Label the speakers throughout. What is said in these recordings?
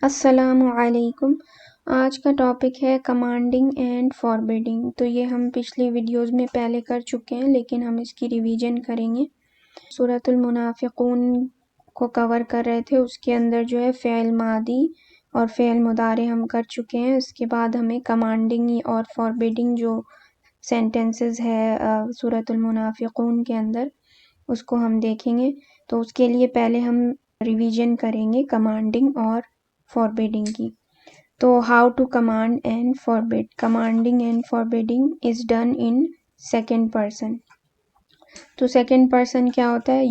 Speaker 1: अस्सलामुअलैकुम। आज का टॉपिक है कमांडिंग एंड फॉरबिडिंग। तो ये हम पिछली वीडियोस में पहले कर चुके हैं, लेकिन हम इसकी रिवीजन करेंगे। सूरतुल मुनाफिकून को कवर कर रहे थे, उसके अंदर जो है फ़ेल मादी और फ़ेल मुदारे हम कर चुके हैं। इसके बाद हमें कमांडिंग और फॉरबिडिंग जो सेंटेंसेस है सूरतुल मुनाफिकून के अंदर, उसको हम देखेंगे। तो उसके लिए पहले हम रिवीजन करेंगे कमांडिंग और फॉरबिडिंग की। तो how to command and forbid. Commanding and forbidding is done in second person. तो सेकेंड पर्सन क्या होता है?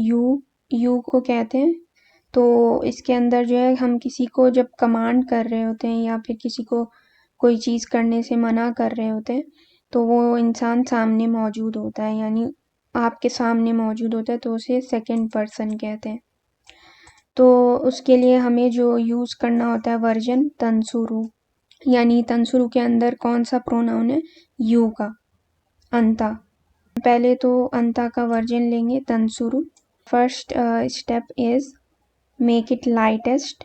Speaker 1: यू को कहते हैं। तो इसके अंदर जो है हम किसी को जब कमांड कर रहे होते हैं या फिर किसी को कोई चीज़ करने से मना कर रहे होते हैं, तो वो इंसान सामने मौजूद होता है, यानी आपके सामने मौजूद होता है, तो उसे सेकेंड पर्सन कहते हैं। तो उसके लिए हमें जो यूज़ करना होता है वर्जन तंसुरु, यानी तंसुरु के अंदर कौन सा प्रोनाउन है? यू का, अंता। पहले तो अंता का वर्जन लेंगे तंसुरु। First step is make it lightest.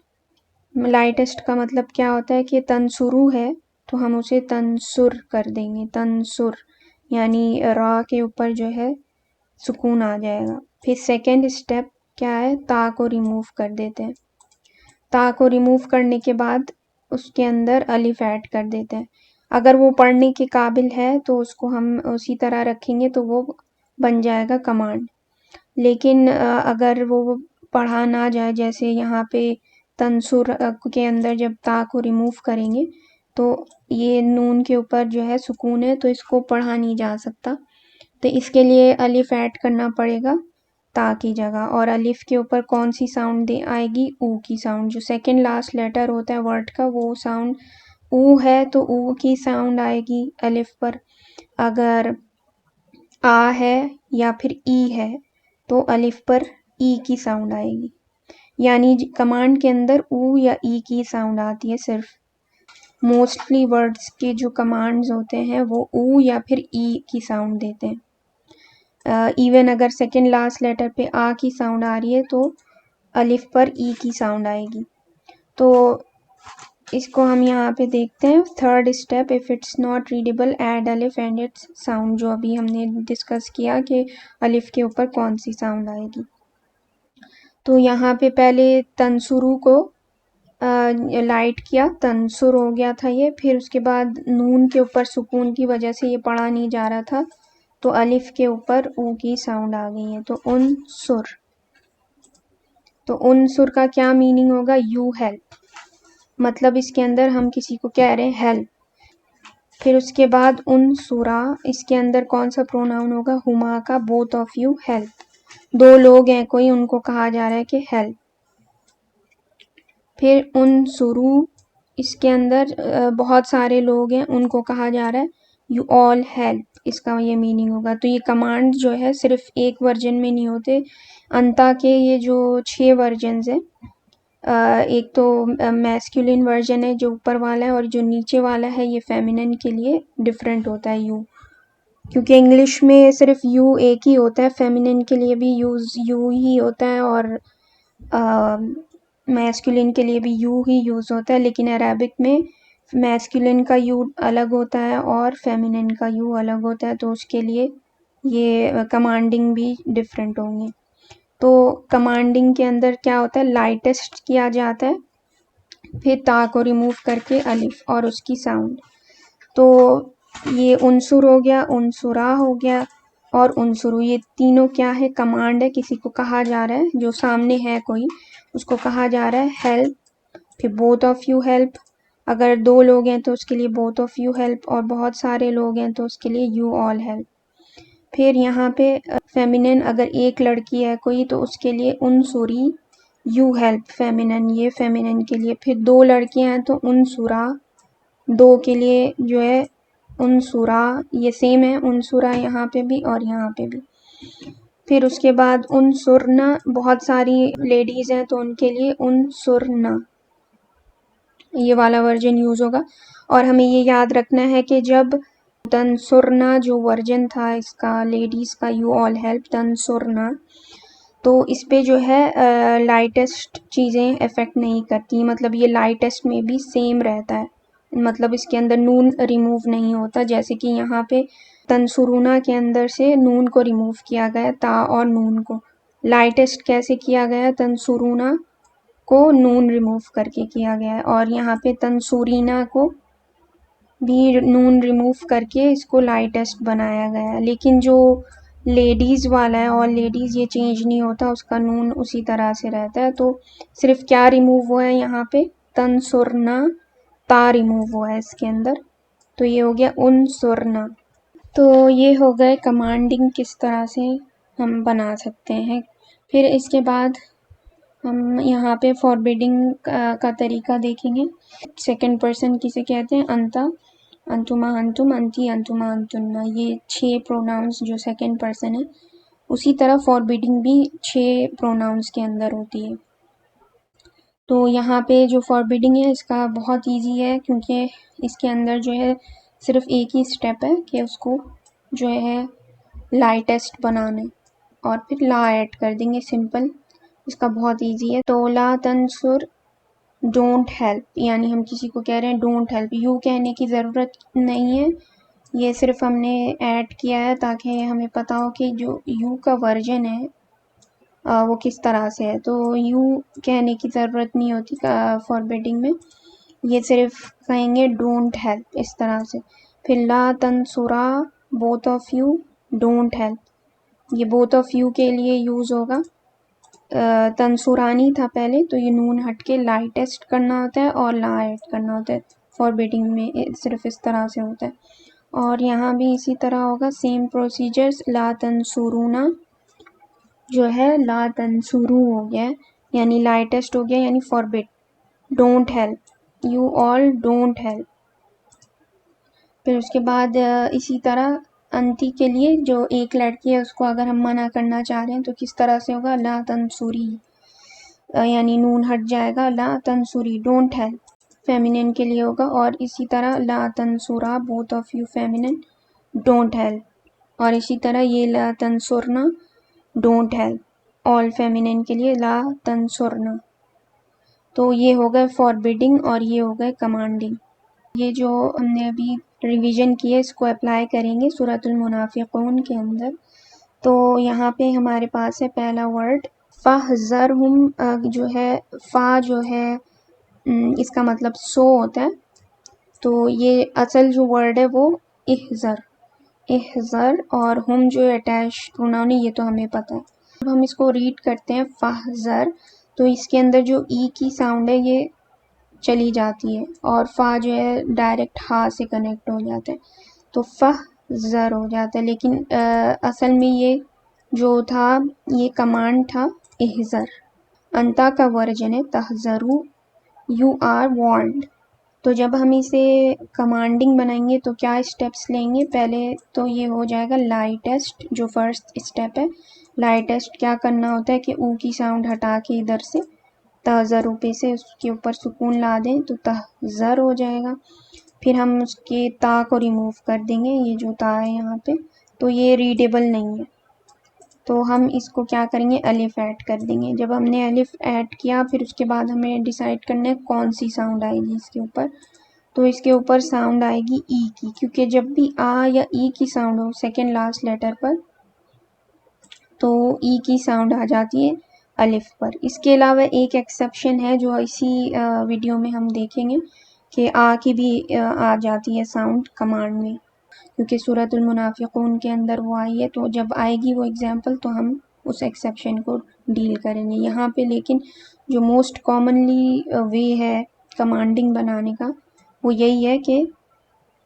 Speaker 1: Lightest का मतलब क्या होता है कि तंसुरु है तो हम उसे तंसुर कर देंगे, तंसुर, यानी रा के ऊपर जो है सुकून आ जाएगा। फिर सेकेंड स्टेप क्या है? ता को रिमूव कर देते हैं। ता को रिमूव करने के बाद उसके अंदर अलिफ ऐड कर देते हैं। अगर वो पढ़ने के काबिल है तो उसको हम उसी तरह रखेंगे तो वो बन जाएगा कमांड। लेकिन अगर वो पढ़ा ना जाए, जैसे यहाँ पे तंसुर के अंदर जब ता को रिमूव करेंगे तो ये नून के ऊपर जो है सुकून है, तो इसको पढ़ा नहीं जा सकता। तो इसके लिए अलिफ ऐड करना पड़ेगा ता की जगह। और अलिफ के ऊपर कौन सी साउंड दे आएगी? ऊ की साउंड। जो सेकंड लास्ट लेटर होता है वर्ड का, वो साउंड ऊ है तो ऊ की साउंड आएगी अलिफ पर। अगर आ है या फिर ई है तो अलिफ पर ई की साउंड आएगी। यानी कमांड के अंदर ऊ या ई की साउंड आती है सिर्फ। मोस्टली वर्ड्स के जो कमांड्स होते हैं वो ऊ या फिर ई की साउंड देते हैं। इवन अगर सेकेंड लास्ट लेटर पे आ की साउंड आ रही है तो अलिफ पर ई की साउंड आएगी। तो इसको हम यहाँ पे देखते हैं। Third step, if it's not readable add अलिफ एंड इट्स साउंड, जो अभी हमने डिस्कस किया कि अलिफ के ऊपर कौन सी साउंड आएगी। तो यहाँ पे पहले तंसुरु को लाइट किया, तंसुर हो गया था ये। फिर उसके बाद नून के ऊपर सुकून की वजह से ये पढ़ा नहीं जा रहा था, तो अलिफ के ऊपर ऊ की साउंड आ गई है, तो उन सुर। तो उन सुर का क्या मीनिंग होगा? यू हेल्प, मतलब इसके अंदर हम किसी को कह रहे हैं हेल्प। फिर उसके बाद उन सुरा, इसके अंदर कौन सा प्रोनाउन होगा? हुमा का, बोथ ऑफ यू हेल्प। दो लोग हैं कोई, उनको कहा जा रहा है कि हेल्प। फिर उन सुरू, इसके अंदर बहुत सारे लोग हैं, उनको कहा जा रहा है यू ऑल हेल्प, इसका ये मीनिंग होगा। तो ये कमांड जो है सिर्फ एक वर्जन में नहीं होते, अंता के ये जो 6 वर्जन्स हैं, एक तो मैस्कुलिन वर्जन है जो ऊपर वाला है, और जो नीचे वाला है ये फेमिनिन के लिए डिफरेंट होता है यू, क्योंकि इंग्लिश में सिर्फ यू एक ही होता है, फेमिनिन के लिए भी यू ही होता है, और मैस्कुलिन के लिए भी यू ही यूज़ होता है। लेकिन अरेबिक में मैस्कुलिन का यू अलग होता है और फेमिनिन का यू अलग होता है, तो उसके लिए ये कमांडिंग भी डिफरेंट होंगे। तो कमांडिंग के अंदर क्या होता है? लाइटेस्ट किया जाता है, फिर ता को रिमूव करके अलिफ और उसकी साउंड। तो ये उनसुर हो गया, उनसुरा हो गया और उनसुरु, ये तीनों क्या है? कमांड है, किसी को कहा जा रहा है, जो सामने है कोई, उसको कहा जा रहा है हेल्प। फिर बोथ ऑफ यू हेल्प, अगर 2 लोग हैं तो उसके लिए बोथ ऑफ यू हेल्प, और बहुत सारे लोग हैं तो उसके लिए यू ऑल हेल्प। फिर यहाँ पे फेमिनिन, अगर एक लड़की है कोई तो उसके लिए उनसुरी यू हेल्प, फेमिनिन, ये फेमिनिन के लिए। फिर 2 लड़कियां हैं तो उनसुरा, 2 के लिए जो है उनसुरा, ये सेम है उनसुरा यहाँ पे भी और यहाँ पे भी। फिर उसके बाद उनसुरना, बहुत सारी लेडीज़ हैं तो उनके लिए उनसुरना, ये वाला वर्जन यूज़ होगा। और हमें ये याद रखना है कि जब तंसुरना जो वर्जन था इसका लेडीज़ का, यू ऑल हेल्प तंसुरना, तो इस पे जो है लाइटेस्ट चीज़ें अफेक्ट नहीं करती, मतलब ये लाइटेस्ट में भी सेम रहता है, मतलब इसके अंदर नून रिमूव नहीं होता। जैसे कि यहाँ पे तंसुरूना के अंदर से नून को रिमूव किया गया, ता और नून को। लाइटेस्ट कैसे किया गया, तंसुरूना को नून रिमूव करके किया गया है, और यहाँ पे तंसुरीना को भी नून रिमूव करके इसको लाइटेस्ट बनाया गया है। लेकिन जो लेडीज़ वाला है, और लेडीज़ ये चेंज नहीं होता, उसका नून उसी तरह से रहता है। तो सिर्फ क्या रिमूव हुआ है यहाँ पे, तंसुरना, ता रिमूव हुआ है इसके अंदर। तो ये हो गया उनसुरना। तो ये हो गए कमांडिंग किस तरह से हम बना सकते हैं। फिर इसके बाद हम यहाँ पे फॉरबिडिंग का तरीका देखेंगे। सेकंड पर्सन किसे कहते हैं, अंता, अंतुमा अंतुम, अंती अंतुमा अंतुन्ना, ये 6 प्रोनाउंस जो सेकंड पर्सन है। उसी तरह फॉरबिडिंग भी 6 प्रोनाउंस के अंदर होती है। तो यहाँ पे जो फॉरबिडिंग है इसका बहुत इजी है, क्योंकि इसके अंदर जो है सिर्फ एक ही स्टेप है कि उसको जो है लाइटेस्ट बनाना है, और फिर ला ऐड कर देंगे, सिंपल। इसका बहुत इजी है। तो ला तंसुर डोंट हेल्प, यानी हम किसी को कह रहे हैं डोंट हेल्प, यू कहने की ज़रूरत नहीं है, ये सिर्फ हमने ऐड किया है ताकि हमें पता हो कि जो यू का वर्जन है वो किस तरह से है। तो यू कहने की ज़रूरत नहीं होती फॉरबिडिंग में, ये सिर्फ कहेंगे डोंट हेल्प, इस तरह से। फिर ला तंसुरा both of you don't help, ये बोथ ऑफ यू के लिए यूज़ होगा। तंसुरानी था पहले, तो ये नून हट के लाइटेस्ट करना होता है और ला ऐड करना होता है। फॉरबिडिंग में सिर्फ इस तरह से होता है। और यहाँ भी इसी तरह होगा, सेम प्रोसीजर्स। ला तंसुरूना जो है ला तंसुरू हो गया, यानी लाइटेस्ट हो गया, यानी forbid. Don't help, you all don't help. फिर उसके बाद इसी तरह अंती के लिए जो एक लड़की है उसको अगर हम मना करना चाह रहे हैं तो किस तरह से होगा, ला तंसुरी, यानी नून हट जाएगा, ला तंसुरी डोंट हेल्प, फेमिनिन के लिए होगा। और इसी तरह ला तंसुरा both of you feminine don't help, और इसी तरह ये ला तंसुरना डोंट हेल्प ऑल फेमिनिन के लिए ला तंसुरना। तो ये हो गए फॉरबिडिंग और ये हो गए कमांडिंग। ये जो हमने अभी रिवीजन किए इसको अप्लाई करेंगे सूरतुल मुनाफिकून के अंदर। तो यहाँ पे हमारे पास है पहला वर्ड फ़हज़रहुम, जो है फ़ा जो है इसका मतलब सो होता है। तो ये असल जो वर्ड है वो इहज़र, इहज़र, और हम जो अटैच प्रोनाउन है ये तो हमें पता है। अब हम इसको रीड करते हैं फ़हज़र, तो इसके अंदर जो ई की साउंड है ये चली जाती है, और फ़ा जो है डायरेक्ट हा से कनेक्ट हो जाता है, तो फ़हज़र हो जाता है। लेकिन असल में ये जो था ये कमांड था इहज़र। अंता का वर्जन है तहज़रू, यू आर वार्न्ड। तो जब हम इसे कमांडिंग बनाएंगे तो क्या स्टेप्स लेंगे, पहले तो ये हो जाएगा लाइटेस्ट, जो फर्स्ट स्टेप है। लाइटेस्ट क्या करना होता है कि ऊ की साउंड हटा के इधर से तहज़रू पे से उसके ऊपर सुकून ला दें तो तहज़र हो जाएगा। फिर हम उसके ता को रिमूव कर देंगे, ये जो ता है यहाँ पे, तो ये रीडेबल नहीं है, तो हम इसको क्या करेंगे, अलिफ ऐड कर देंगे। जब हमने अलिफ ऐड किया फिर उसके बाद हमें डिसाइड करना है कौन सी साउंड आएगी इसके ऊपर। तो इसके ऊपर साउंड आएगी ई की, क्योंकि जब भी आ या ई की साउंड हो सेकेंड लास्ट लेटर पर तो ई की साउंड आ जाती है अलिफ पर। इसके अलावा एक एक्सेप्शन है जो इसी वीडियो में हम देखेंगे कि आ की भी आ जाती है साउंड कमांड में, क्योंकि सूरतुल मुनाफिकून के अंदर वो आई है। तो जब आएगी वो एग्जांपल तो हम उस एक्सेप्शन को डील करेंगे यहाँ पे। लेकिन जो मोस्ट कॉमनली वे है कमांडिंग बनाने का वो यही है कि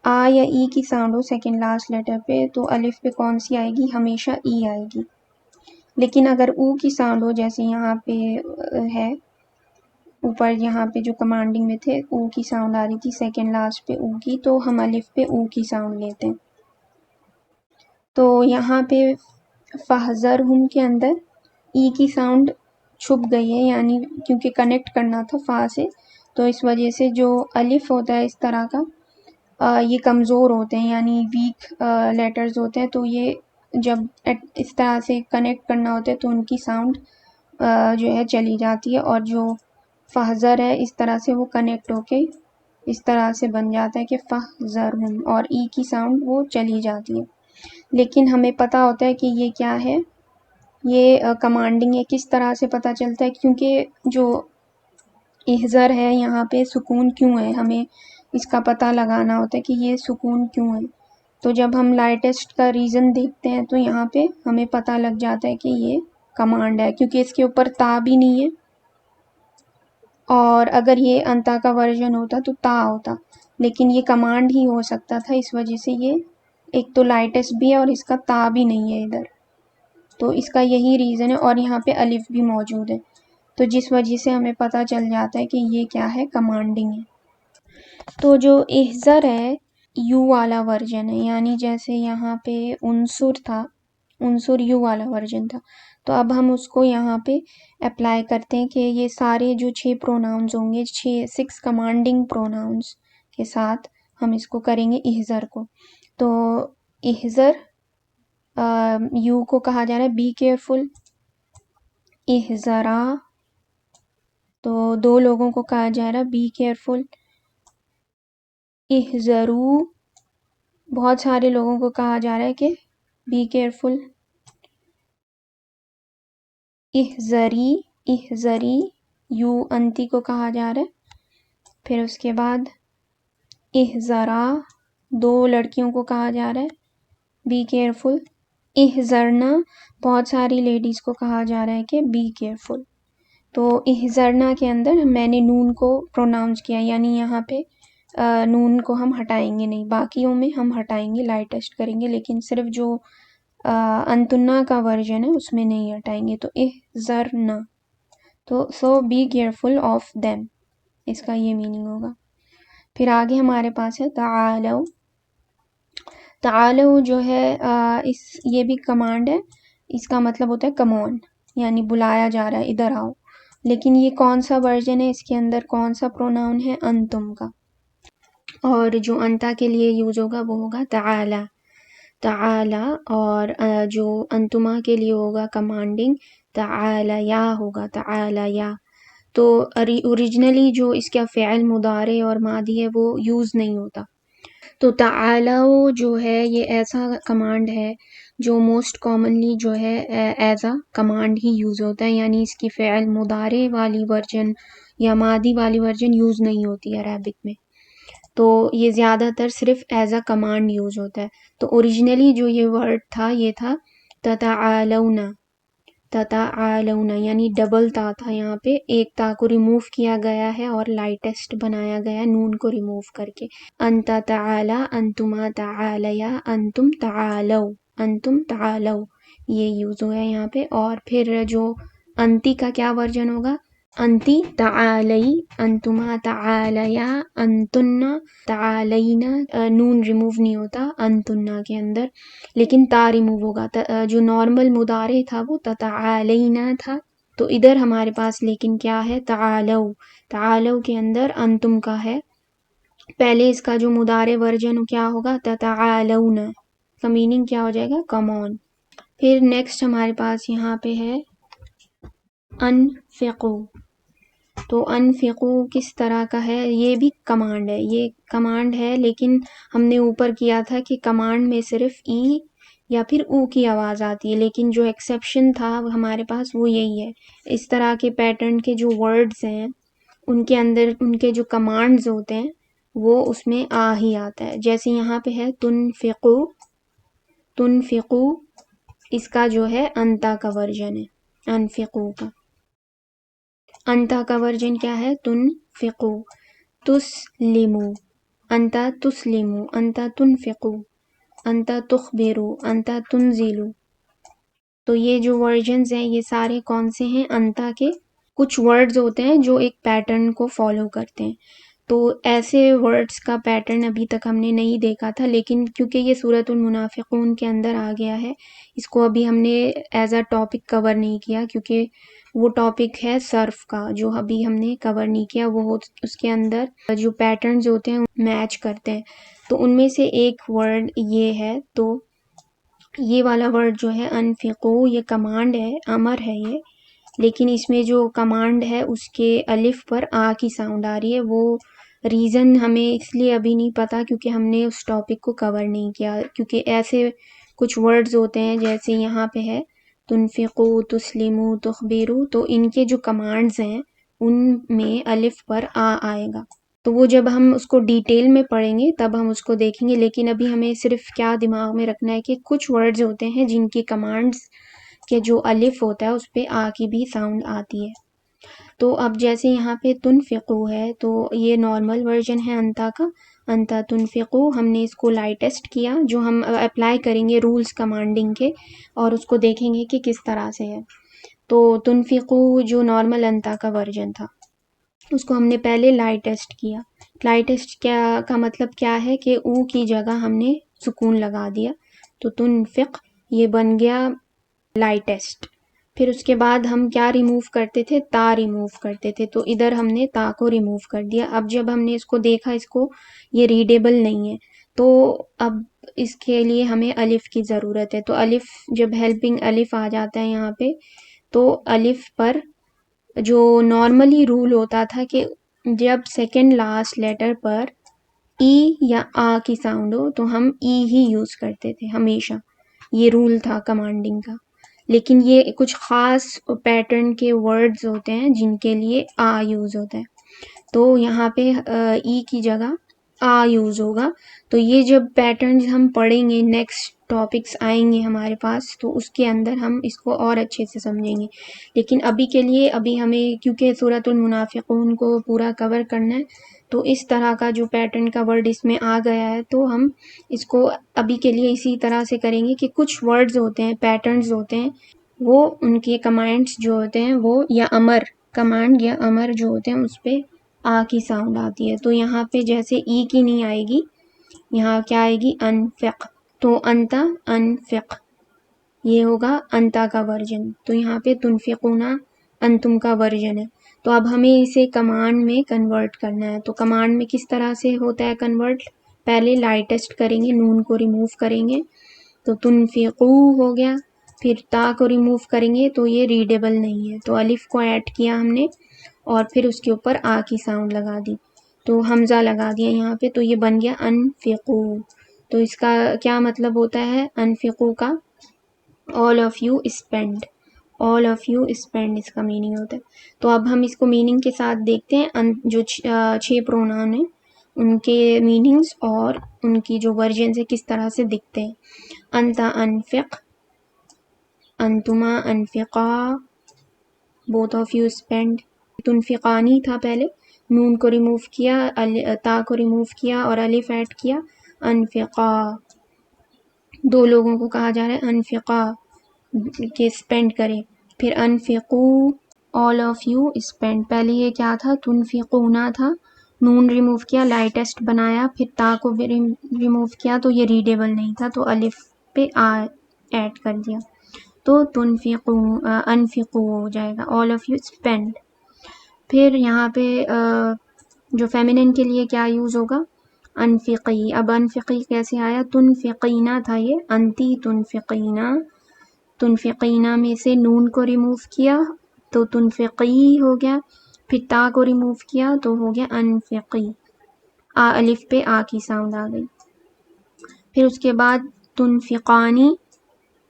Speaker 1: आ या ई की साउंड हो सेकेंड लास्ट लेटर पे तो अलिफ पे कौन सी आएगी, हमेशा ई आएगी। लेकिन अगर ऊ की साउंड हो, जैसे यहाँ पे है ऊपर, यहाँ पे जो कमांडिंग में थे ऊ की साउंड आ रही थी सेकेंड लास्ट पे ऊ की, तो हम अलिफ पे ऊ की साउंड लेते हैं। तो यहाँ पे फ़हज़रहुम के अंदर ई की साउंड छुप गई है, यानी क्योंकि कनेक्ट करना था फ़ा से, तो इस वजह से जो अलिफ होता है इस तरह का ये कमज़ोर होते हैं, यानी वीक लेटर्स होते हैं, तो ये जब इस तरह से कनेक्ट करना होता है तो उनकी साउंड जो है चली जाती है, और जो फहज़र है इस तरह से वो कनेक्ट होके इस तरह से बन जाता है कि फहज़रहुम, और ई की साउंड वो चली जाती है। लेकिन हमें पता होता है कि ये क्या है, ये कमांडिंग है। किस तरह से पता चलता है, क्योंकि जो इहज़र है यहाँ पे सुकून क्यों है, हमें इसका पता लगाना होता है कि ये सुकून क्यों है। तो जब हम लाइटेस्ट का रीज़न देखते हैं तो यहाँ पे हमें पता लग जाता है कि ये कमांड है, क्योंकि इसके ऊपर ता भी नहीं है, और अगर ये अंता का वर्जन होता तो ता होता, लेकिन ये कमांड ही हो सकता था, इस वजह से ये एक तो लाइटेस्ट भी है और इसका ता भी नहीं है इधर, तो इसका यही रीज़न है। और यहाँ पे अलिफ भी मौजूद है, तो जिस वजह से हमें पता चल जाता है कि ये क्या है, कमांडिंग है। तो जो इहज़र है यू वाला वर्जन है, यानी जैसे यहाँ पे उनसुर था, उनसुर यू वाला वर्जन था, तो अब हम उसको यहाँ पे अप्लाई करते हैं कि ये सारे जो 6 प्रोनाउंस होंगे, 6 कमांडिंग प्रोनाउंस के साथ हम इसको करेंगे इहज़र को। तो इहज़र यू को कहा जा रहा है बी केयरफुल, इहज़रा तो 2 लोगों को कहा जा रहा है बी केयरफुल, इहज़रू बहुत सारे लोगों को कहा जा रहा है कि बी केयरफुल, इहज़री, इहज़री यू अंती को कहा जा रहा है। फिर उसके बाद इहज़रा 2 लड़कियों को कहा जा रहा है बी केयरफुल, इहज़रना बहुत सारी लेडीज़ को कहा जा रहा है कि बी केयरफुल। तो इहज़रना के अंदर मैंने नून को प्रोनाउंस किया, यानी यहाँ पे नून को हम हटाएंगे नहीं, बाकियों में हम हटाएंगे, लाइटेस्ट करेंगे, लेकिन सिर्फ जो अंतुन्ना का वर्जन है उसमें नहीं हटाएंगे। तो इहज़रना, तो सो बी केयरफुल ऑफ देम, इसका ये मीनिंग होगा। फिर आगे हमारे पास है तालौ, तालौ जो है ये भी कमांड है, इसका मतलब होता है कमॉन, यानी बुलाया जा रहा है, इधर आओ। लेकिन ये कौन सा वर्जन है, इसके अंदर कौन सा प्रोनाउन है, अंतुम का, और जो अंता के लिए यूज होगा वो होगा ताला, ताला, और जो अंतुमा के लिए होगा कमांडिंग, ताला या होगा, ताला या। तो ओरिजिनली जो इसका फ़िअल मुदारे और मादी है वो यूज़ नहीं होता। तो तालाओ जो है ये ऐसा कमांड है जो मोस्ट कॉमनली जो है एज अ कमांड ही यूज़ होता है, यानी इसकी फ़िअल मुदारे वाली वर्जन या मादी वाली वर्जन यूज़ नहीं होती है अरबिक में। तो ये ज़्यादातर सिर्फ एज अ कमांड यूज़ होता है। तो ओरिजिनली जो ये वर्ड था ये था ततालौना, ततालौना, यानी डबल ता था, यहाँ पे एक ता को रिमूव किया गया है और लाइटेस्ट बनाया गया नून को रिमूव करके। अंता ताला, अंतुमा तालया, अंतुम तालौ, अंतुम तालौ, ये यूज़ हुआ है यहाँ पे। और फिर जो अंती का क्या वर्जन होगा, अंती तालई, अंतुमा तालया, अंतुन्ना तालैना, नून रिमूव नहीं होता अंतुन्ना के अंदर, लेकिन ता रिमूव होगा। जो नॉर्मल मुदारे था वो ततालैना था, तो इधर हमारे पास लेकिन क्या है, तालौ, तालौ के अंदर अंतुम का है। पहले इसका जो मुदारे वर्जन क्या होगा, ततालौना, का मीनिंग क्या हो जाएगा, कम ऑन। फिर नेक्स्ट हमारे पास यहाँ पे है अनफिकू। तो अनफिकू किस तरह का है, ये भी कमांड है, ये कमांड है, लेकिन हमने ऊपर किया था कि कमांड में सिर्फ ई या फिर ऊ की आवाज़ आती है, लेकिन जो एक्सेप्शन था हमारे पास वो यही है। इस तरह के पैटर्न के जो वर्ड्स हैं उनके अंदर उनके जो कमांड्स होते हैं वो उसमें आ ही आता है। जैसे यहाँ पे है तुनफिकू, तुनफिकू, इसका जो है अंता का वर्जन है, अनफिकू का अंता का वर्जन क्या है, तुनफिकू, तुस्लिमू, अंता तुस्लिमू, अंता तुनफिकू, अंता तुखबिरू, अंता तुनजिलू। तो ये जो वर्जन्स हैं ये सारे कौन से हैं, अंता के। कुछ वर्ड्स होते हैं जो एक पैटर्न को फॉलो करते हैं, तो ऐसे वर्ड्स का पैटर्न अभी तक हमने नहीं देखा था, लेकिन क्योंकि ये सूरतुल मुनाफिकून के अंदर आ गया है, इसको अभी हमने एज अ टॉपिक कवर नहीं किया, क्योंकि वो टॉपिक है सर्फ का जो अभी हमने कवर नहीं किया। वो उसके अंदर जो पैटर्न्स होते हैं मैच करते हैं, तो उनमें से एक वर्ड ये है। तो ये वाला वर्ड जो है अनफिकू, ये कमांड है, अमर है ये, लेकिन इसमें जो कमांड है उसके अलिफ पर आ की साउंड आ रही है। वो रीज़न हमें इसलिए अभी नहीं पता क्योंकि हमने उस टॉपिक को कवर नहीं किया, क्योंकि ऐसे कुछ वर्ड्स होते हैं जैसे यहाँ पे है तुनफिकू, तुस्लिमू, तुखबिरू, तो इनके जो कमांड्स हैं उनमें अलिफ पर आ आएगा। तो वो जब हम उसको डिटेल में पढ़ेंगे तब हम उसको देखेंगे, लेकिन अभी हमें सिर्फ क्या दिमाग में रखना है कि कुछ वर्ड्स होते हैं जिनकी कमांड्स के जो अलिफ होता है उस पे आ की भी साउंड आती है। तो अब जैसे यहाँ पे तुनफिकू है तो ये नॉर्मल वर्जन है अंता का, अंता तुनफिकू। हमने इसको लाइटेस्ट किया, जो हम अप्लाई करेंगे रूल्स कमांडिंग के और उसको देखेंगे कि किस तरह से है। तो तुनफिकू जो नॉर्मल अंता का वर्जन था उसको हमने पहले लाइटेस्ट किया। लाइटेस्ट क्या का मतलब क्या है कि ऊ की जगह हमने सुकून लगा दिया, तो तुनफिक ये बन गया लाइटेस्ट। फिर उसके बाद हम क्या रिमूव करते थे, ता रिमूव करते थे, तो इधर हमने ता को रिमूव कर दिया। अब जब हमने इसको देखा, इसको ये रीडेबल नहीं है, तो अब इसके लिए हमें अलिफ की ज़रूरत है। तो अलिफ, जब हेल्पिंग अलिफ आ जाता है यहाँ पे, तो अलिफ पर जो नॉर्मली रूल होता था कि जब सेकंड लास्ट लेटर पर ई या आ की साउंड हो तो हम ई ही यूज़ करते थे हमेशा, ये रूल था कमांडिंग का। लेकिन ये कुछ ख़ास पैटर्न के वर्ड्स होते हैं जिनके लिए आ यूज़ होता है, तो यहाँ पे ई की जगह आ यूज़ होगा। तो ये जब पैटर्न्स हम पढ़ेंगे, नेक्स्ट टॉपिक्स आएंगे हमारे पास, तो उसके अंदर हम इसको और अच्छे से समझेंगे। लेकिन अभी के लिए, अभी हमें क्योंकि सूरतुल मुनाफिकून को पूरा कवर करना है, तो इस तरह का जो पैटर्न का वर्ड इसमें आ गया है तो हम इसको अभी के लिए इसी तरह से करेंगे कि कुछ वर्ड्स होते हैं, पैटर्न्स होते हैं, वो उनके कमांड्स जो होते हैं वो या अमर, कमांड या अमर जो होते हैं उस पर आ की साउंड आती है। तो यहाँ पे जैसे ई की नहीं आएगी, यहाँ क्या आएगी, अनफिक, तो अंता अनफिक, ये होगा अंता का वर्जन। तो यहाँ पे तुनफिकूना अंतुम का वर्जन है। तो अब हमें इसे कमांड में कन्वर्ट करना है। तो कमांड में किस तरह से होता है कन्वर्ट, पहले लाइटेस्ट करेंगे, नून को रिमूव करेंगे तो तुनफिकू हो गया, फिर ता को रिमूव करेंगे तो ये रीडेबल नहीं है, तो अलिफ को ऐड किया हमने और फिर उसके ऊपर आ की साउंड लगा दी, तो हमज़ा लगा दिया यहाँ पे, तो ये बन गया अनफिकू। तो इसका क्या मतलब होता है अनफिकू का, all of you spend, all of you spend इसका मीनिंग होता है। तो अब हम इसको मीनिंग के साथ देखते हैं, जो 6 प्रोनाउन हैं उनके मीनिंग्स और उनकी जो वर्जन से किस तरह से दिखते हैं। अंता अनफिक, अंतुमा अनफिका, बोथ ऑफ यू स्पेंड। तुनफिकानी था पहले, नून को रिमूव किया, ता को रिमूव किया और अलिफ ऐड किया, अनफिका, दो लोगों को कहा जा रहा है अनफिका के स्पेंड करें। फिर अनफिकू, ऑल ऑफ यू स्पेंड, पहले ये क्या था, तुनफिकूना था, नून रिमूव किया, लाइटेस्ट बनाया, फिर ता को रिमूव किया तो ये रीडेबल नहीं था, तो अलिफ पे आ ऐड कर दिया, तो तुनफिकू अनफिकू हो जाएगा, ऑल ऑफ यू स्पेंड। फिर यहाँ पे जो फेमिनिन के लिए क्या यूज़ होगा, अनफिकी। अब अनफिकी कैसे आया, तुनफिकीना था ये, अंती तुनफिकीना, तुनफिकीना में से नून को रिमूव किया तो तुनफिकी हो गया, फिर ता को रिमूव किया तो हो गया अनफिकी, अलिफ पे आ की साउंड आ गई। फिर उसके बाद तुनफिकानी,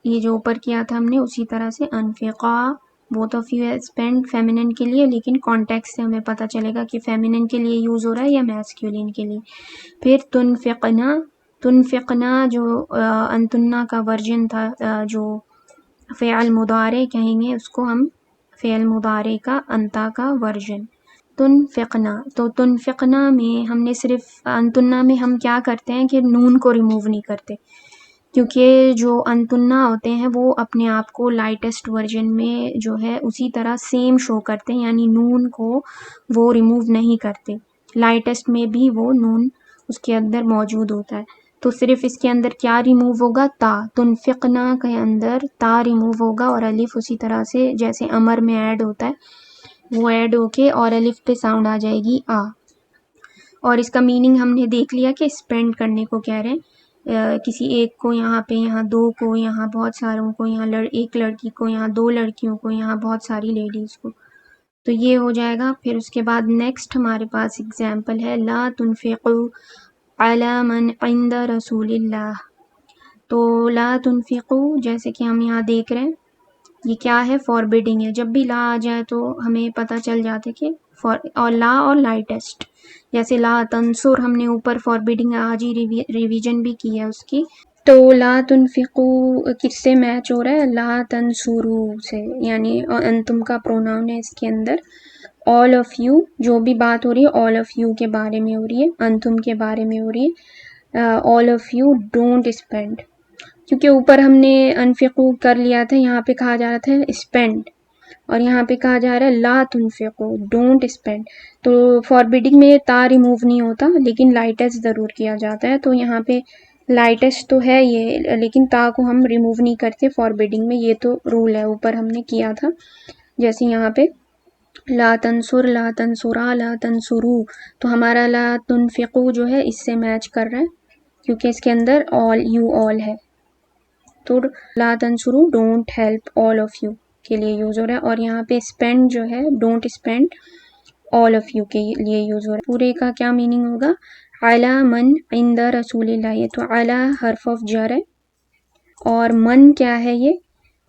Speaker 1: ये जो ऊपर किया था हमने उसी तरह से अनफिका, both of you spend feminine के लिए, लेकिन कॉन्टेक्स्ट से हमें पता चलेगा कि फेमिनिन के लिए यूज़ हो रहा है या मैस्कुलिन के लिए। फिर तुनफिकना, तुनफिकना जो अंतुन्ना का वर्जन था, जो फ़ेल मुदारे कहेंगे उसको हम, फ़ेल मुदारे का अंता का वर्जन तुनफिकना। तो तुनफिकना में हमने सिर्फ, अंतुन्ना में हम क्या करते हैं कि नून को रिमूव नहीं करते, क्योंकि जो अंतुन्ना होते हैं वो अपने आप को लाइटेस्ट वर्जन में जो है उसी तरह सेम शो करते हैं, यानी नून को वो रिमूव नहीं करते, लाइटेस्ट में भी वो नून उसके अंदर मौजूद होता है। तो सिर्फ इसके अंदर क्या रिमूव होगा, ता, तुनफिकना के अंदर ता रिमूव होगा और अलिफ उसी तरह से जैसे अमर में ऐड होता है वो ऐड होके और अलिफ पे साउंड आ जाएगी आ। और इसका मीनिंग हमने देख लिया कि स्पेंड करने को कह रहे हैं, किसी एक को यहाँ पे, यहाँ दो को, यहाँ बहुत सारों को, यहाँ एक लड़की को, यहाँ दो लड़कियों को, यहाँ बहुत सारी लेडीज़ को। तो ये हो जाएगा। फिर उसके बाद नेक्स्ट हमारे पास एग्जाम्पल है ला तुनफिकू अला मन इंद रसूलिल्लाह। तो ला तुनफिकू जैसे कि हम यहाँ देख रहे हैं, ये क्या है, फॉरबिडिंग है। जब भी ला आ जाए तो हमें पता चल जाता है कि और ला और लाइटेस्ट, जैसे ला तंसुर हमने ऊपर फॉरबिडिंग आज ही रिवीजन भी की है उसकी। तो ला तुनफिकू किससे मैच हो रहा है, ला तंसुरू से, यानी अंतुम का प्रोनाउन है इसके अंदर। ऑल ऑफ यू, जो भी बात हो रही है ऑल ऑफ यू के बारे में हो रही है, अंतुम के बारे में हो रही है। All of you don't spend, क्योंकि ऊपर हमने अनफिकू कर लिया था, यहाँ पे कहा जा रहा था स्पेंड, और यहाँ पे कहा जा रहा है ला तुनफिकू डोंट स्पेंड। तो फॉरबिडिंग में ता रिमूव नहीं होता, लेकिन लाइटेस्ट ज़रूर किया जाता है। तो यहाँ पे लाइटेस्ट तो है ये, लेकिन ता को हम रिमूव नहीं करते फॉरबिडिंग में, ये तो रूल है, ऊपर हमने किया था। जैसे यहाँ पे ला तंसुर, ला तंसुरा, ला तंसुरू, तो हमारा ला तुनफिकू जो है इससे मैच कर रहा है, क्योंकि इसके अंदर ऑल यू ऑल है। तो ला तंसुरू don't help all of you के लिए यूज़ हो रहा है, और यहाँ पे स्पेंड जो है don't spend all of you के लिए यूज़ हो रहा है। पूरे का क्या मीनिंग होगा, अला मन इंद रसूलिल्लाह, ये तो अला हर्फ ऑफ जर है, और मन क्या है, ये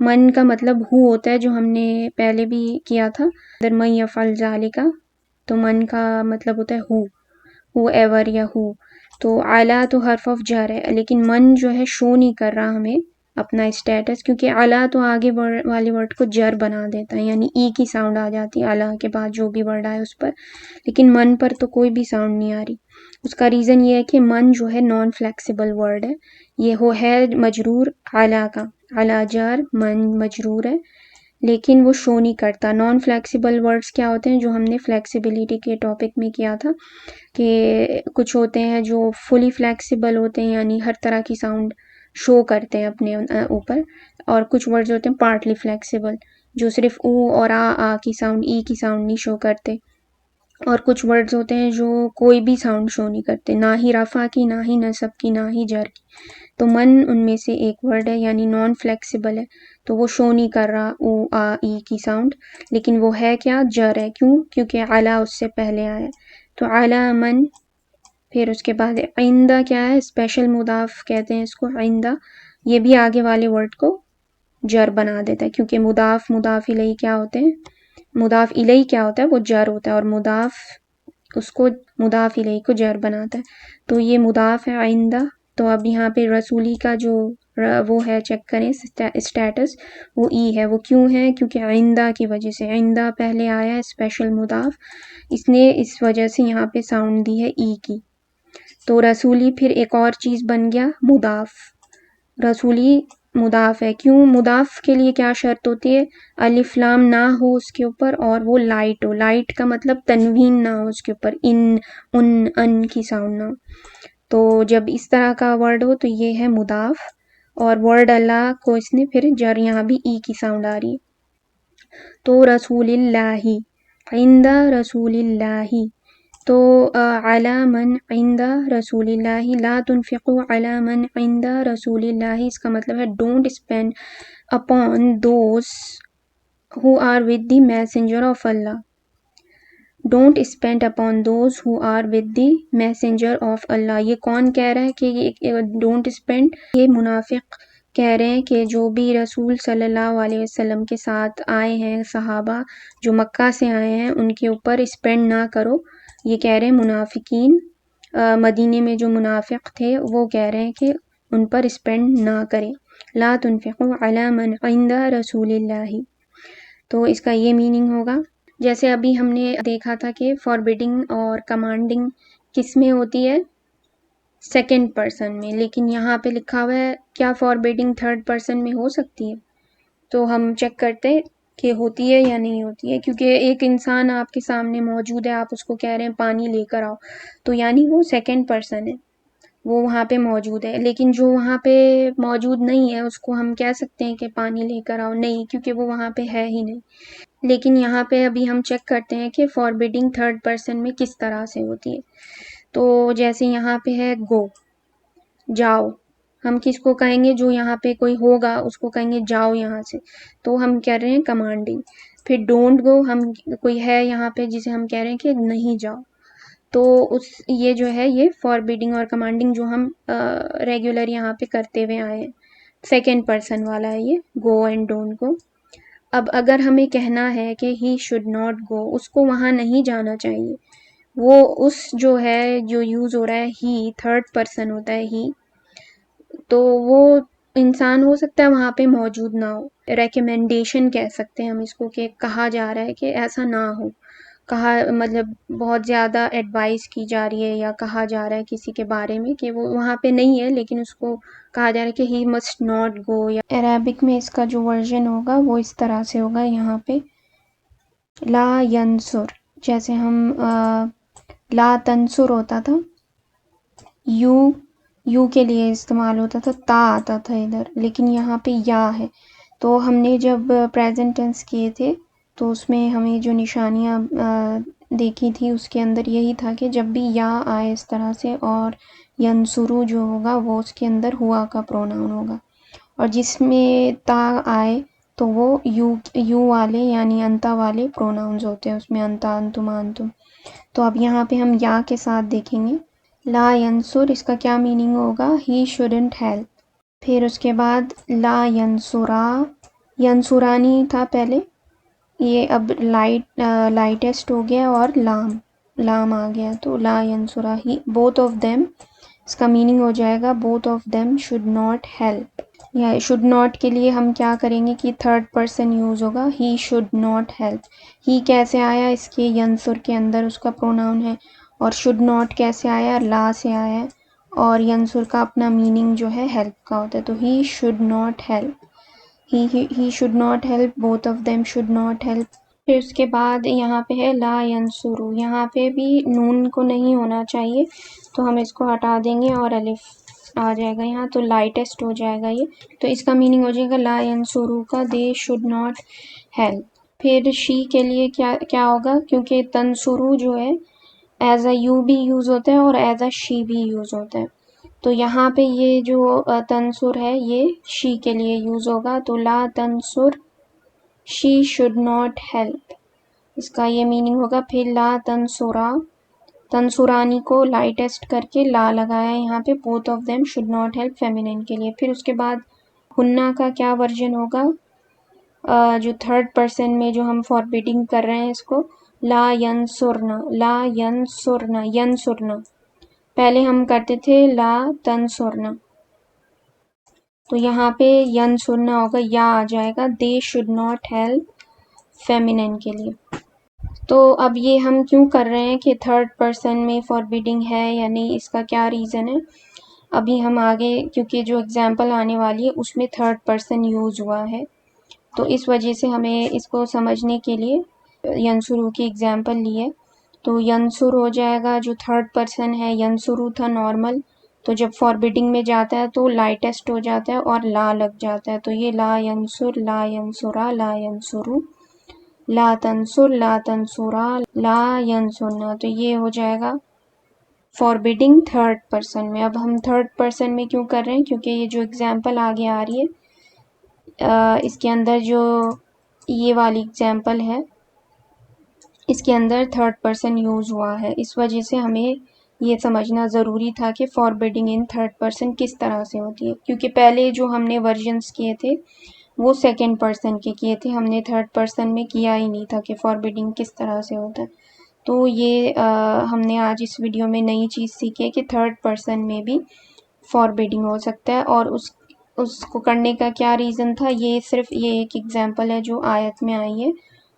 Speaker 1: मन का मतलब हु होता है, जो हमने पहले भी किया था अदर मन यफअल ज़ालिका। तो मन का मतलब होता है हु एवर या हु। तो अला तो हर्फ ऑफ जर है, लेकिन मन जो है शो नहीं कर रहा हमें अपना स्टेटस, क्योंकि अला तो आगे वाले वर्ड को जर बना देता है, यानी ई की साउंड आ जाती है अला के बाद जो भी वर्ड आए उस पर, लेकिन मन पर तो कोई भी साउंड नहीं आ रही। उसका रीज़न ये है कि मन जो है नॉन फ्लेक्सिबल वर्ड है, ये हो है मजरूर अला का, अला जर मन मजरूर है, लेकिन वो शो नहीं करता। नॉन फ्लेक्सिबल वर्ड्स क्या होते हैं, जो हमने फ्लेक्सिबिलिटी के टॉपिक में किया था, कि कुछ होते हैं जो फुली फ्लेक्सिबल होते हैं, यानी हर तरह की साउंड शो करते हैं अपने ऊपर, और कुछ वर्ड्स होते हैं पार्टली फ्लेक्सिबल, जो सिर्फ ऊ और आ की साउंड, ई की साउंड नहीं शो करते, और कुछ वर्ड्स होते हैं जो कोई भी साउंड शो नहीं करते, ना ही रफ़ा की, ना ही नसब की, ना ही जर की। तो मन उनमें से एक वर्ड है, यानी नॉन फ्लेक्सिबल है, तो वो शो नहीं कर रहा ऊ आ ई की साउंड, लेकिन वो है क्या, जर है। क्यों, क्योंकि अला उससे पहले आया। तो अला मन, फिर उसके बाद आइंदा क्या है, स्पेशल मुदाफ कहते हैं इसको, आइंदा, ये भी आगे वाले वर्ड को जर बना देता है, क्योंकि मुदाफ इलैही क्या होते हैं, मुदाफ इलैही क्या होता है, वो जर होता है, और मुदाफ उसको मुदाफ इलैही को जर बनाता है। तो ये मुदाफ है आइंदा। तो अब यहाँ पे रसूली का जो वो है, चेक करें स्टेटस, वो ई है। वो क्यों है, क्योंकि आइंदा की वजह से, आइंदा पहले आया है स्पेशल मुदाफ, इसने इस वजह से यहाँ पे साउंड दी है ई की। तो रसूली फिर एक और चीज़ बन गया मुदाफ, रसूली मुदाफ है। क्यों, मुदाफ के लिए क्या शर्त होती है, अलिफ लाम ना हो उसके ऊपर, और वो लाइट हो, लाइट का मतलब तनवीन ना हो उसके ऊपर, इन उन अन की साउंड ना हो। तो जब इस तरह का वर्ड हो तो ये है मुदाफ, और वर्ड अल्लाह को इसने फिर जर, यहाँ भी ई की साउंड आ रही है। तो रसूलिल्लाही, इंदा रसूलिल्लाही, तो अला मन इंदा रसूलिल्लाही, ला तुनफिकू अला मन इंदा रसूलिल्लाही, इसका मतलब है don't spend upon those who are with the messenger of Allah, don't spend upon those who are with the messenger of Allah. ये कौन कह रहा है कि ये डोंट स्पेंड, ये मुनाफिक कह रहे हैं कि जो भी रसूल सल्लल्लाहु अलैहि वसल्लम के साथ आए हैं, सहाबा जो मक्का से आए हैं, उनके ऊपर स्पेंड ना करो। ये कह रहे हैं मुनाफिकीन, मदीने में जो मुनाफिक थे वो कह रहे हैं कि उन पर स्पेंड ना करें। ला तुनफिकू अला मन इंदा रसूलिल्लाही, तो इसका ये मीनिंग होगा। जैसे अभी हमने देखा था कि फॉरबिडिंग और कमांडिंग किस में होती है, सेकंड पर्सन में, लेकिन यहाँ पे लिखा हुआ है क्या फॉरबिडिंग थर्ड पर्सन में हो सकती है। तो हम चेक करते हैं कि होती है या नहीं होती है, क्योंकि एक इंसान आपके सामने मौजूद है, आप उसको कह रहे हैं पानी लेकर आओ, तो यानी वो सेकंड पर्सन है, वो वहाँ पे मौजूद है। लेकिन जो वहाँ पे मौजूद नहीं है उसको हम कह सकते हैं कि पानी लेकर आओ, नहीं, क्योंकि वो वहाँ पे है ही नहीं। लेकिन यहाँ पे अभी हम चेक करते हैं कि फॉरबिडिंग थर्ड पर्सन में किस तरह से होती है। तो जैसे यहाँ पे है गो, जाओ, हम किसको कहेंगे, जो यहाँ पे कोई होगा उसको कहेंगे जाओ यहाँ से, तो हम कह रहे हैं कमांडिंग। फिर डोंट गो, हम कोई है यहाँ पे जिसे हम कह रहे हैं कि नहीं जाओ, तो उस ये जो है ये फॉरबिडिंग और कमांडिंग जो हम रेगुलर यहाँ पे करते हुए आए हैं, सेकेंड पर्सन वाला है ये, गो एंड डोंट गो। अब अगर हमें कहना है कि ही शुड नॉट गो, उसको वहाँ नहीं जाना चाहिए, वो उस जो है जो यूज़ हो रहा है ही, थर्ड पर्सन होता है ही, तो वो इंसान हो सकता है वहाँ पे मौजूद ना हो। रेकमेंडेशन कह सकते हैं हम इसको, कि कहा जा रहा है कि ऐसा ना हो, कहा मतलब बहुत ज़्यादा एडवाइस की जा रही है या कहा जा रहा है किसी के बारे में कि वो वहाँ पे नहीं है, लेकिन उसको कहा जा रहा है कि ही मस्ट नॉट गो। या अरेबिक में इसका जो वर्जन होगा वो इस तरह से होगा यहाँ पे, ला यंसुर, जैसे हम ला तंसुर होता था, यू के लिए इस्तेमाल होता था, ता आता था इधर, लेकिन यहाँ पे या है। तो हमने जब प्रेजेंट टेंस किए थे तो उसमें हमें जो निशानियाँ देखी थी उसके अंदर यही था कि जब भी या आए इस तरह से, और यंसुरु जो होगा वो उसके अंदर हुआ का प्रोनाउन होगा, और जिसमें ता आए तो वो यू वाले यानी अंता वाले प्रोनाउंस होते हैं उसमें, अंता, अंतुम, अंतुम। तो अब यहाँ पे हम या के साथ देखेंगे, ला यंसुर, इसका क्या मीनिंग होगा, ही शुडंट हेल्प। फिर उसके बाद ला यंसुरा, यंसुरानी था पहले, ये अब लाइटेस्ट हो गया और लाम आ गया, तो ला यंसुरा ही, बोथ ऑफ देम, इसका मीनिंग हो जाएगा both of them should not help. या शुड नॉट के लिए हम क्या करेंगे कि थर्ड पर्सन यूज़ होगा, ही शुड नॉट हेल्प। ही कैसे आया, इसके यंसुर के अंदर उसका प्रोनाउन है, और शुड नॉट कैसे आया, ला से आया है, और यंसुर का अपना मीनिंग जो है हेल्प का होता है, तो he should not help, he should not help, both of them should not help. फिर उसके बाद यहाँ पे है ला यंसुरु, यहाँ पे भी नून को नहीं होना चाहिए, तो हम इसको हटा देंगे और अलिफ आ जाएगा यहाँ, तो लाइटेस्ट हो जाएगा ये, तो इसका मीनिंग हो जाएगा ला यंसुरु का, दे शुड नॉट हेल्प। फिर शी के लिए क्या क्या होगा, क्योंकि तंसुरु जो है एज अ यू भी यूज़ होता है और एज अ शी भी यूज़ होता है, तो यहाँ पे ये जो तंसुर है ये शी के लिए यूज़ होगा, तो ला तंसुर शी शुड नॉट हेल्प, इसका ये मीनिंग होगा। फिर ला तंसुरा, तंसुरानी को लाइटेस्ट करके ला लगाया है यहाँ पे, both of them should not help feminine के लिए। फिर उसके बाद हुन्ना का क्या वर्जन होगा, जो थर्ड पर्सन में जो हम फॉरबिडिंग कर रहे हैं इसको, ला यंसुरना, ला यंसुरना, यंसुरना, पहले हम करते थे ला तंसुरना, तो यहाँ पे यंसुरना होगा, या आ जाएगा, they should not help feminine के लिए। तो अब ये हम क्यों कर रहे हैं कि थर्ड पर्सन में फॉरबिडिंग है या नहीं, इसका क्या रीज़न है, अभी हम आगे, क्योंकि जो एग्जाम्पल आने वाली है उसमें थर्ड पर्सन यूज़ हुआ है, तो इस वजह से हमें इसको समझने के लिए यंसुरु की एग्जाम्पल ली है। तो यंसुर हो जाएगा, जो थर्ड पर्सन है, यंसुरु था नॉर्मल, तो जब फॉरबिडिंग में जाता है तो लाइटेस्ट हो जाता है और ला लग जाता है, तो ये ला यंसुर, ला यंसुरा, ला यंसुरु, ला तंसुर, ला तंसुरा, ला यंसुरना, तो ये हो जाएगा फॉरबिडिंग थर्ड पर्सन में। अब हम थर्ड पर्सन में क्यों कर रहे हैं, क्योंकि ये जो एग्जाम्पल आगे आ रही है इसके अंदर जो ये वाली एग्जाम्पल है इसके अंदर थर्ड पर्सन यूज़ हुआ है, इस वजह से हमें ये समझना ज़रूरी था कि फॉरबिडिंग इन थर्ड पर्सन किस तरह से होती है, क्योंकि पहले जो हमने वर्जन्स किए थे वो सेकेंड पर्सन के किए थे, हमने थर्ड पर्सन में किया ही नहीं था कि फॉरबिडिंग किस तरह से होता है। तो ये हमने आज इस वीडियो में नई चीज़ सीखी है कि थर्ड पर्सन में भी फॉरबिडिंग हो सकता है, और उसको करने का क्या रीज़न था, ये सिर्फ ये एक एग्जाम्पल है जो आयत में आई है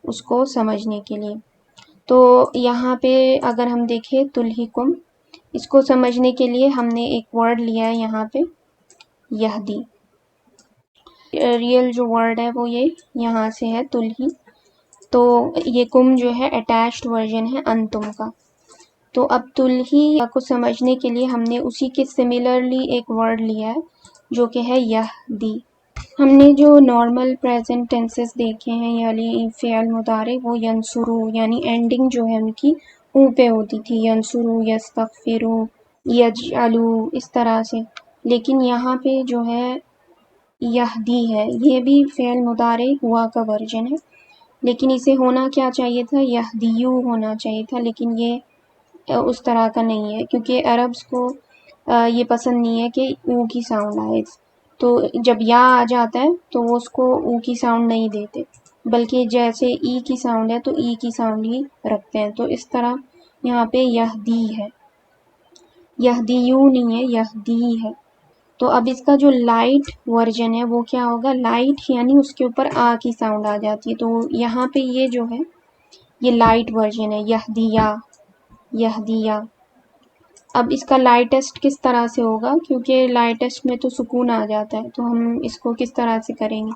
Speaker 1: उसको समझने के लिए। तो यहाँ पे अगर हम देखें तुल्हिकुम, इसको समझने के लिए हमने एक वर्ड लिया है यहाँ पे, यहदी, रियल जो वर्ड है वो ये यहाँ से है तुल्ही, तो ये कुम जो है अटैच्ड वर्जन है अंतुम का। तो अब तुल्ही को समझने के लिए हमने उसी के सिमिलरली एक वर्ड लिया है जो कि है यहदी। हमने जो नॉर्मल प्रेजेंट टेंसेस देखे हैं यानी फ़ियल मुदारे, वो यंसुरु यानी एंडिंग जो है उनकी ऊ पे होती थी, यंसुरु, यस्तगफिरु, यजअलु, इस तरह से। लेकिन यहाँ पे जो है यहदी है, ये भी फ़ेल मुदारे हुआ का वर्जन है, लेकिन इसे होना क्या चाहिए था, यहदियू होना चाहिए था, लेकिन ये उस तरह का नहीं है क्योंकि अरब्स को ये पसंद नहीं है कि ऊ की साउंड आए। तो जब या आ जाता है तो वो उसको ऊ की साउंड नहीं देते, बल्कि जैसे ई की साउंड है तो ई की साउंड ही रखते हैं। तो इस तरह यहाँ पे यहदी है, यहदियू नहीं है, यहदी है। तो अब इसका जो लाइट वर्जन है वो क्या होगा, लाइट यानी उसके ऊपर आ की साउंड आ जाती है। तो यहाँ पे ये जो है ये लाइट वर्जन है, यहदिया, यहदिया। अब इसका लाइटेस्ट किस तरह से होगा, क्योंकि लाइटेस्ट में तो सुकून आ जाता है, तो हम इसको किस तरह से करेंगे।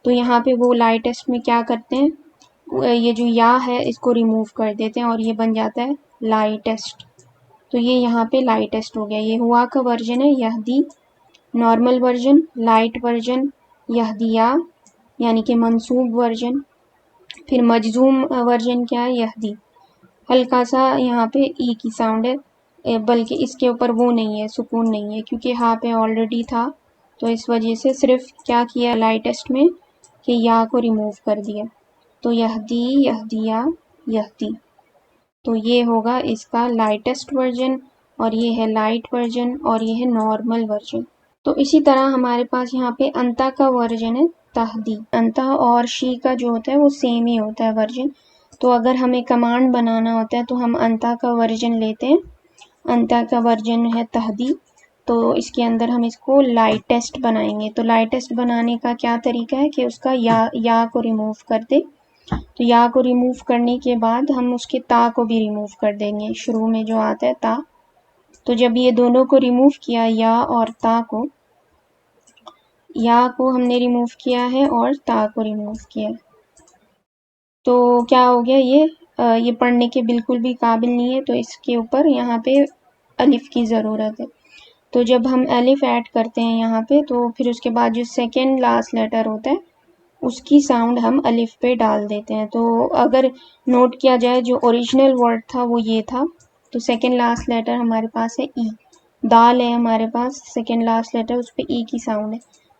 Speaker 1: तो यहाँ पे वो लाइटेस्ट में क्या करते हैं, ये जो या है इसको रिमूव कर देते हैं और ये बन जाता है लाइटेस्ट। तो ये यहाँ पे लाइटेस्ट हो गया। ये हुआ का वर्जन है यहदी, नॉर्मल वर्जन, लाइट वर्जन, यहदिया यानी कि मंसूब वर्जन। फिर मजजूम वर्जन क्या है, यहदी। हल्का सा यहाँ पे ई की साउंड है, बल्कि इसके ऊपर वो नहीं है, सुकून नहीं है, क्योंकि यहाँ पे ऑलरेडी था, तो इस वजह से सिर्फ क्या किया लाइटेस्ट में कि या को रिमूव कर दिया। तो यहदी, यहदिया, यहदी। तो ये होगा इसका लाइटेस्ट वर्जन, और ये है लाइट वर्जन, और ये है नॉर्मल वर्जन। तो इसी तरह हमारे पास यहाँ पे अंता का वर्जन है तहदी। अंता और शी का जो होता है वो सेम ही होता है वर्जन। तो अगर हमें कमांड बनाना होता है तो हम अंता का वर्जन लेते हैं, अंता का वर्जन है तहदी। तो इसके अंदर हम इसको लाइटेस्ट बनाएंगे। तो लाइटेस्ट बनाने का क्या तरीका है कि उसका या को रिमूव कर दे। तो या को रिमूव करने के बाद हम उसके ता को भी रिमूव कर देंगे, शुरू में जो आता है ता। तो जब ये दोनों को रिमूव किया, या और ता को, या को हमने रिमूव किया है और ता को रिमूव किया, तो क्या हो गया, ये पढ़ने के बिल्कुल भी काबिल नहीं है। तो इसके ऊपर यहाँ पे अलिफ की ज़रूरत है। तो जब हम अलिफ ऐड करते हैं यहाँ पे, तो फिर उसके बाद जो सेकेंड लास्ट लेटर होता है उसकी साउंड हम अलिफ पे डाल देते हैं। तो अगर नोट किया जाए जो ओरिजिनल वर्ड था वो ये था। तो सेकेंड लास्ट लेटर हमारे पास है ई, दाल है हमारे पास, सेकेंड लास्ट लेटर उस पर ई की साउंड है,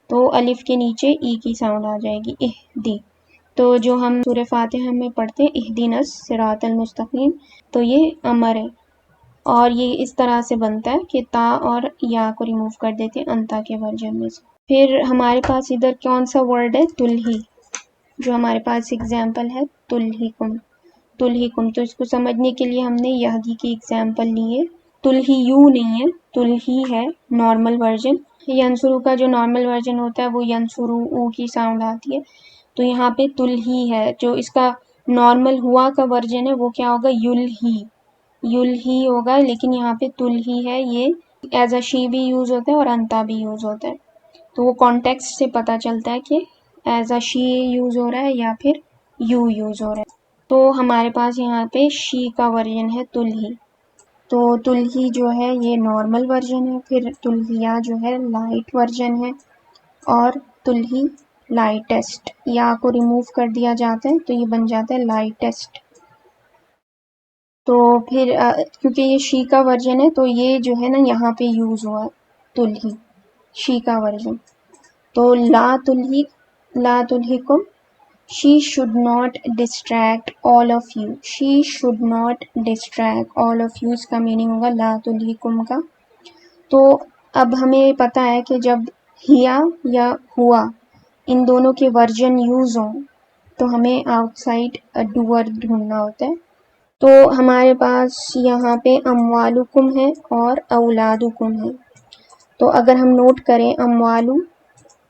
Speaker 1: तो अलिफ के नीचे ई की साउंड आ जाएगी, इहदी। तो जो हम सूरह फातिहा में पढ़ते हैं इहदिनस सिरातल मुस्तकीम, तो ये अमर है, और ये इस तरह से बनता है कि ता और या को रिमूव कर देते हैं अंता के वर्जन में से। फिर हमारे पास इधर कौन सा वर्ड है, तुल्ही, जो हमारे पास एग्जाम्पल है तुल्हिकुम, तुल्हिकुम। तो इसको समझने के लिए हमने यहदी की एग्जाम्पल ली है। तुल्ही यू नहीं है, तुल्ही है नॉर्मल वर्जन। यंसुरू का जो नॉर्मल वर्जन होता है वो यंसुरू ऊ की साउंड आती है। तो यहाँ पे तुल्ही है, जो इसका नॉर्मल हुआ का वर्जन है वो क्या होगा, युल्ही, युल्ही होगा, लेकिन यहाँ पे तुल्ही है। ये एज अ शी भी यूज़ होता है और अंता भी यूज़ होता है। तो वो कॉन्टेक्स्ट से पता चलता है कि एज अ शी यूज़ हो रहा है या फिर यू यूज़ हो रहा है। तो हमारे पास यहाँ पे शी का वर्जन है तुल्ही। तो तुल्ही जो है ये नॉर्मल वर्जन है, फिर तुल्हिया जो है लाइट वर्जन है, और तुल्ही लाइटेस्ट। या को रिमूव कर दिया जाता है तो ये बन जाता है लाइटेस्ट। तो फिर क्योंकि ये शी का वर्जन है तो ये जो है ना यहाँ पे यूज़ हुआ तुल्ही, शी का वर्जन। तो ला तुल्हिकुम, she should not distract all of you, she should not distract all of you, इसका मीनिंग होगा ला तुल्हिकुम का। तो अब हमें पता है कि जब हिया या हुआ इन दोनों के वर्जन यूज़ हों तो हमें आउटसाइड डूअर ढूंढना होता है। तो हमारे पास यहाँ पे अम्वालुकुम है और औलादुकुम है। तो अगर हम नोट करें अम्वालु,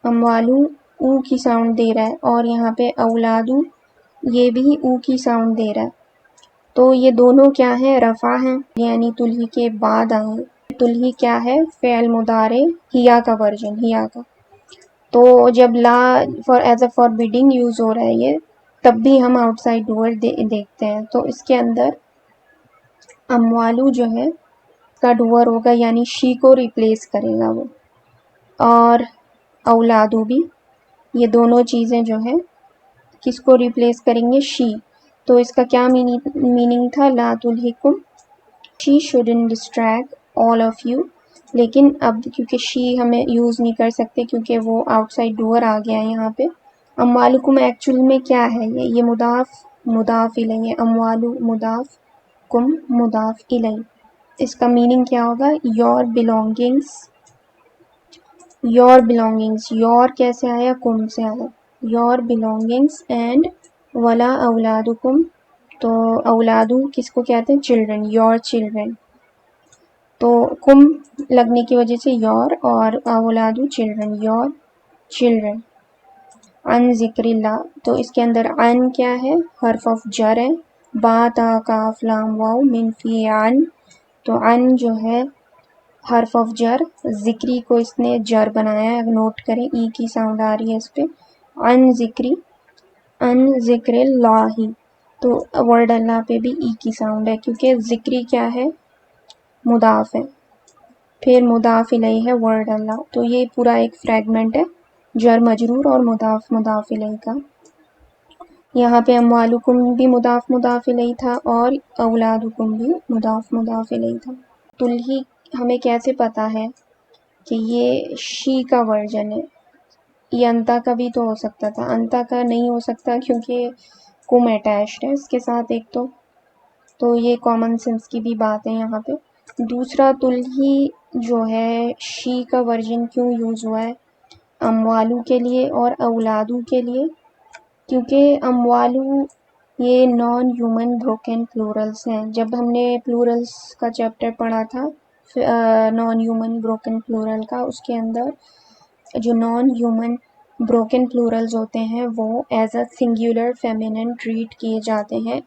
Speaker 1: अम्वालु ऊ की साउंड दे रहा है, और यहाँ पे औलादु ये भी ऊ की साउंड दे रहा है। तो ये दोनों क्या है, रफ़ा हैं, यानी तुल्ही के बाद आए। तुल्ही क्या है, फ़ेल मुदारे हिया का वर्जन, हिया का। तो जब ला for as a forbidding use हो रहा है ये, तब भी हम आउटसाइड डूअर देखते हैं। तो इसके अंदर अम्वालु जो है का डूअर होगा, यानी शी को रिप्लेस करेगा वो, और औलादु भी, ये दोनों चीज़ें जो है किसको रिप्लेस करेंगे, शी। तो इसका क्या मीनिंग था, ला तुल्हिकुम, she shouldn't distract all of you, लेकिन अब क्योंकि शी हमें यूज़ नहीं कर सकते क्योंकि वो आउटसाइड डोअर आ गया है यहाँ पे। अम्वालुकुम एक्चुअल में क्या है, ये मुदाफ इलैहि है। अम्वालु मुदाफ, कुम मुदाफ इलैहि। इसका मीनिंग क्या होगा, योर बिलोंगिंग्स। योर कैसे आया, कुम से आया। योर बिलोंगिंग्स एंड वला औलादुकुम, तो औलादु किसको कहते हैं, चिल्ड्रन, योर चिल्ड्रन। तो कुम लगने की वजह से योर, और औलादु चिल्ड्रन, योर चिल्ड्रन। अन ज़िक्रिल्लाह, तो इसके अंदर अन क्या है, हर्फ ऑफ जर है। बा ता काफ लाम वाव मिन फी अन, तो अन जो है हर्फ ऑफ जर, ज़िक्री को इसने जर बनाया है, नोट करें ई की साउंड आ रही है इस पे। अन ज़िक्रिल्लाही, तो वर्ड अल्लाह पे भी ई की साउंड है क्योंकि ज़िक्री क्या है, मुदाफ है, फिर मुदाफ इलैहि है वर्ड अल्लाह। तो ये पूरा एक फ्रेगमेंट है जर मजरूर और मुदाफ इलैहि का। यहाँ पे अम्वालुकुम भी मुदाफ इलैहि था और औलादुकुम भी मुदाफ इलैहि था। तुल्ही हमें कैसे पता है कि ये शी का वर्जन है, ये अंता का भी तो हो सकता था, अंता का नहीं हो सकता क्योंकि कुम अटैच्ड है इसके साथ एक तो ये कॉमन सेंस की भी बात है यहाँ पे। दूसरा, तुल्ही जो है शी का वर्जन क्यों यूज़ हुआ है अम्वालू के लिए और औलादू के लिए, क्योंकि अम्वालू ये नॉन ह्यूमन ब्रोकन प्लूरल्स हैं। जब हमने प्लूरल्स का चैप्टर पढ़ा था नॉन ह्यूमन ब्रोकन प्लूरल का, उसके अंदर जो नॉन ह्यूमन ब्रोकन प्लूरल्स होते हैं वो as a singular feminine treat किए जाते हैं।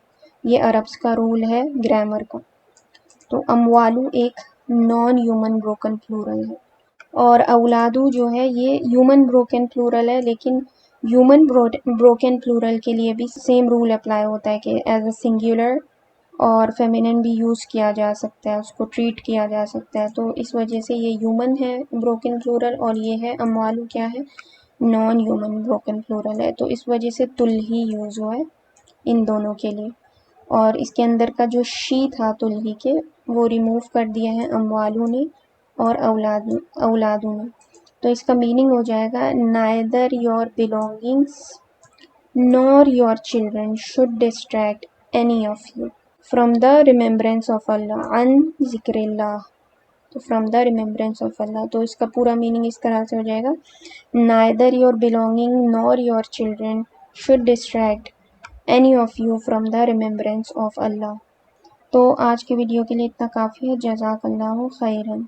Speaker 1: ये अरब्स का रूल है ग्रामर का। तो अम्वालू एक नॉन ह्यूमन ब्रोकन प्लूरल है और औलादू जो है ये ह्यूमन ब्रोकन प्लूरल है, लेकिन ह्यूमन ब्रोकन प्लूरल के लिए भी सेम रूल अप्लाई होता है कि एज अ सिंगुलर और फेमिनिन भी यूज़ किया जा सकता है, उसको ट्रीट किया जा सकता है। तो इस वजह से ये ह्यूमन है ब्रोकन प्लूरल और ये है अम्वालू क्या है, नॉन ह्यूमन ब्रोकन प्लूरल है। तो इस वजह से तुल्ही यूज़ हुआ है इन दोनों के लिए। और इसके अंदर का जो शी था तुल्ही के वो रिमूव कर दिया है अम्वालू ने और औलादू ने। तो इसका मीनिंग हो जाएगा neither your belongings nor your children should distract any of you from the remembrance of Allah अन ज़िक्रिल्लाह। तो from the remembrance of Allah, तो इसका पूरा मीनिंग इस तरह से हो जाएगा neither your belonging nor your children should distract any of you from the remembrance of Allah. तो आज के वीडियो के लिए इतना काफ़ी है। जज़ाकल्लाहु खैरन।